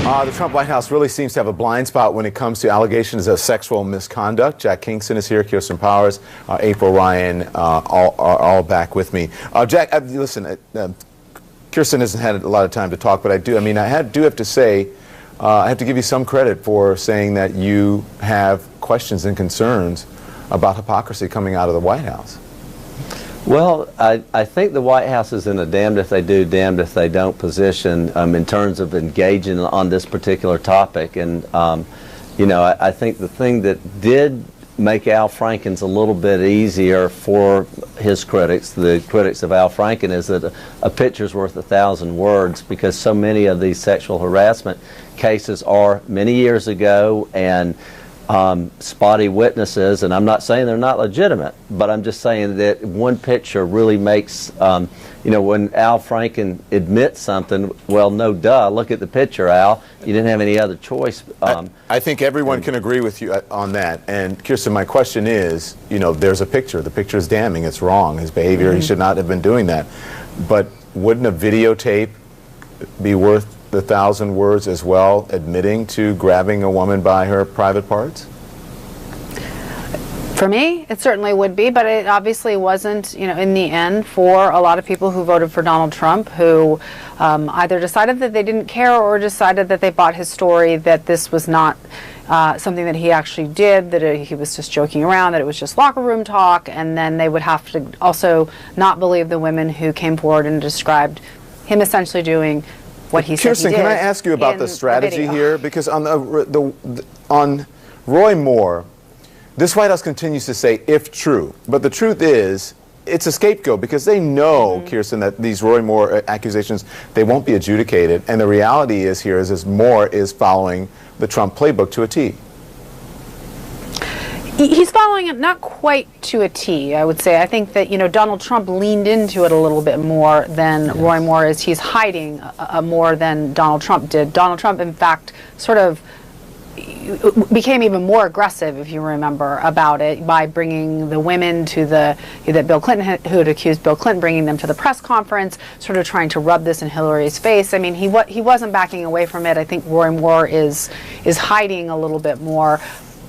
The Trump White House really seems to have a blind spot when it comes to allegations of sexual misconduct. Jack Kingston is here, Kirsten Powers, April Ryan, all back with me. Jack, listen, Kirsten hasn't had a lot of time to talk, but I do have to say, I have to give you some credit for saying that you have questions and concerns about hypocrisy coming out of the White House. Well, I think the White House is in a damned if they do, damned if they don't position in terms of engaging on this particular topic. And, you know, I think the thing that did make Al Franken's a little bit easier for his critics, the critics of Al Franken, is that a picture's worth 1,000 words, because so many of these sexual harassment cases are many years ago and spotty witnesses, and I'm not saying they're not legitimate, but I'm just saying that one picture really makes, you know, when Al Franken admits something, well, no duh, look at the picture, Al, you didn't have any other choice. I think everyone can agree with you on that. And Kirsten, my question is, you know, there's a picture. The picture is damning. It's wrong. His behavior, he should not have been doing that. But wouldn't a videotape be worth the 1,000 words as well, admitting to grabbing a woman by her private parts? For me, it certainly would be, but it obviously wasn't, you know, in the end for a lot of people who voted for Donald Trump, who either decided that they didn't care or decided that they bought his story, that this was not something that he actually did, that he was just joking around, that it was just locker room talk, and then they would have to also not believe the women who came forward and described him essentially doing what he said Kirsten, he did. can I ask you about the strategy here? Because on Roy Moore, this White House continues to say, if true. But the truth is, it's a scapegoat, because they know, Kirsten, that these Roy Moore accusations, they won't be adjudicated. And the reality is here is Moore is following the Trump playbook to a T. He's following it not quite to a T, I would say. I think that, you know, Donald Trump leaned into it a little bit more than Roy Moore is. He's hiding more than Donald Trump did. Donald Trump, in fact, sort of became even more aggressive, if you remember, about it by bringing the women to that Bill Clinton, who had accused Bill Clinton, bringing them to the press conference, sort of trying to rub this in Hillary's face. I mean, he wasn't backing away from it. I think Roy Moore is hiding a little bit more,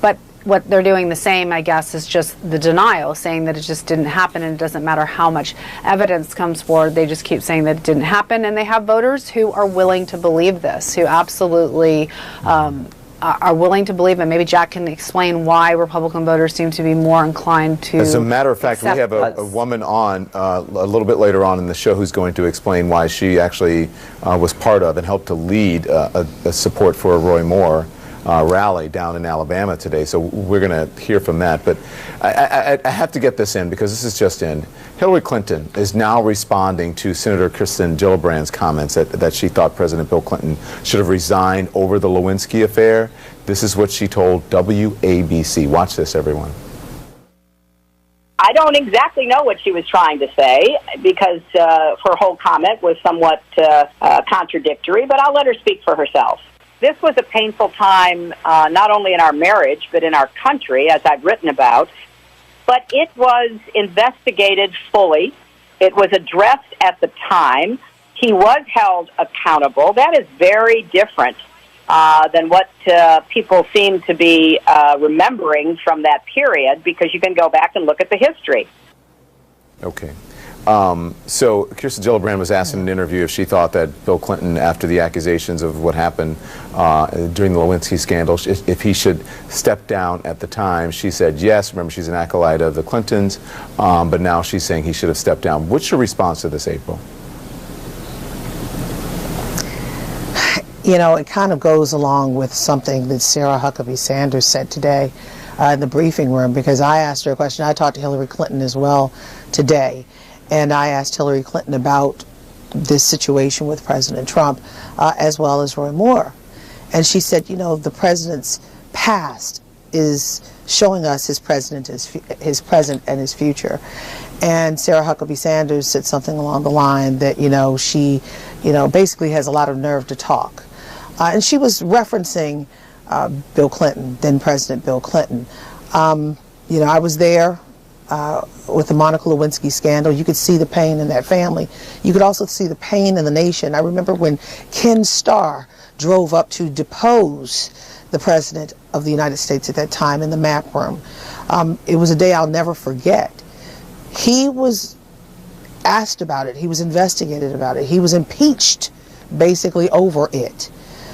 but what they're doing the same, I guess, is just the denial, saying that it just didn't happen, and it doesn't matter how much evidence comes forward. They just keep saying that it didn't happen, and they have voters who are willing to believe this, who absolutely are willing to believe, and maybe Jack can explain why Republican voters seem to be more inclined to. As a matter of fact, we have a woman on a little bit later on in the show who's going to explain why she actually was part of and helped to lead a support for a Roy Moore rally down in Alabama today. So we're going to hear from that. But I have to get this in, because this is just in. Hillary Clinton is now responding to Senator Kirsten Gillibrand's comments that she thought President Bill Clinton should have resigned over the Lewinsky affair. This is what she told WABC. Watch this, everyone. I don't exactly know what she was trying to say, because her whole comment was somewhat contradictory, but I'll let her speak for herself. This was a painful time, not only in our marriage, but in our country, as I've written about. But it was investigated fully. It was addressed at the time. He was held accountable. That is very different than what people seem to be remembering from that period, because you can go back and look at the history. Okay. So Kirsten Gillibrand was asked in an interview if she thought that Bill Clinton, after the accusations of what happened during the Lewinsky scandal, if he should step down at the time. She said yes. Remember, she's an acolyte of the Clintons, but now she's saying he should have stepped down. What's your response to this, April? You know, it kind of goes along with something that Sarah Huckabee Sanders said today in the briefing room, because I asked her a question. I talked to Hillary Clinton as well today. And I asked Hillary Clinton about this situation with President Trump, as well as Roy Moore. And she said, you know, the president's past is showing us his present and his future. And Sarah Huckabee Sanders said something along the line that, you know, she, you know, basically has a lot of nerve to talk. And she was referencing Bill Clinton, then President Bill Clinton. You know, I was there with the Monica Lewinsky scandal. You could see the pain in that family. You could also see the pain in the nation. I remember when Ken Starr drove up to depose the President of the United States at that time in the map room. It was a day I'll never forget. He was asked about it. He was investigated about it. He was impeached basically over it.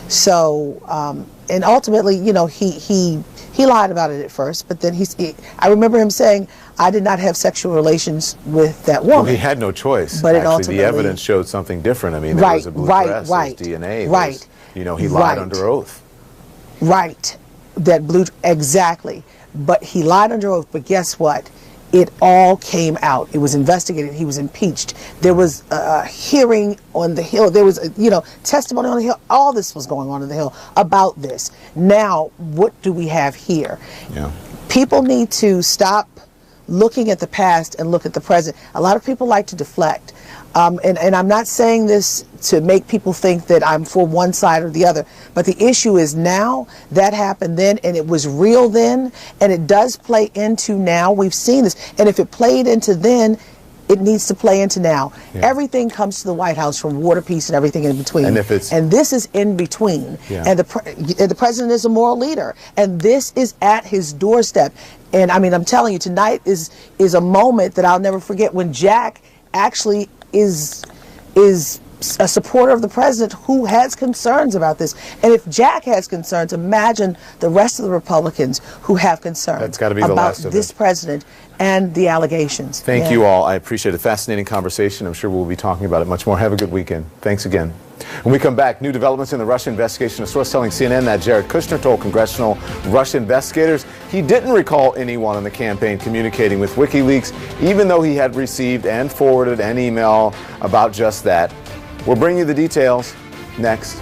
So, and ultimately, you know, he lied about it at first, but then I remember him saying, I did not have sexual relations with that woman. Well, he had no choice. But actually, the evidence showed something different. I mean, there was a blue dress, his DNA was, you know, he lied under oath. Right. That blue, exactly. But he lied under oath, but guess what? It all came out. It was investigated. He was impeached. There was a hearing on the Hill. There was, you know, testimony on the Hill. All this was going on the Hill about this. Now, what do we have here? Yeah. People need to stop looking at the past and look at the present. A lot of people like to deflect. And I'm not saying this to make people think that I'm for one side or the other, but the issue is now that happened then, and it was real then, and it does play into now. We've seen this, and if it played into then, it needs to play into now. Yeah. Everything comes to the White House, from war to peace and everything in between. And this is in between. Yeah. And the president is a moral leader, and this is at his doorstep. And I mean, I'm telling you, tonight is a moment that I'll never forget, when Jack actually is a supporter of the president who has concerns about this. And if Jack has concerns, imagine the rest of the Republicans who have concerns That's got to be the about last of this president and the allegations. Thank you all. I appreciate it. Fascinating conversation. I'm sure we'll be talking about it much more. Have a good weekend. Thanks again. When we come back, new developments in the Russia investigation. A source telling CNN that Jared Kushner told congressional Russia investigators he didn't recall anyone in the campaign communicating with WikiLeaks, even though he had received and forwarded an email about just that. We'll bring you the details next.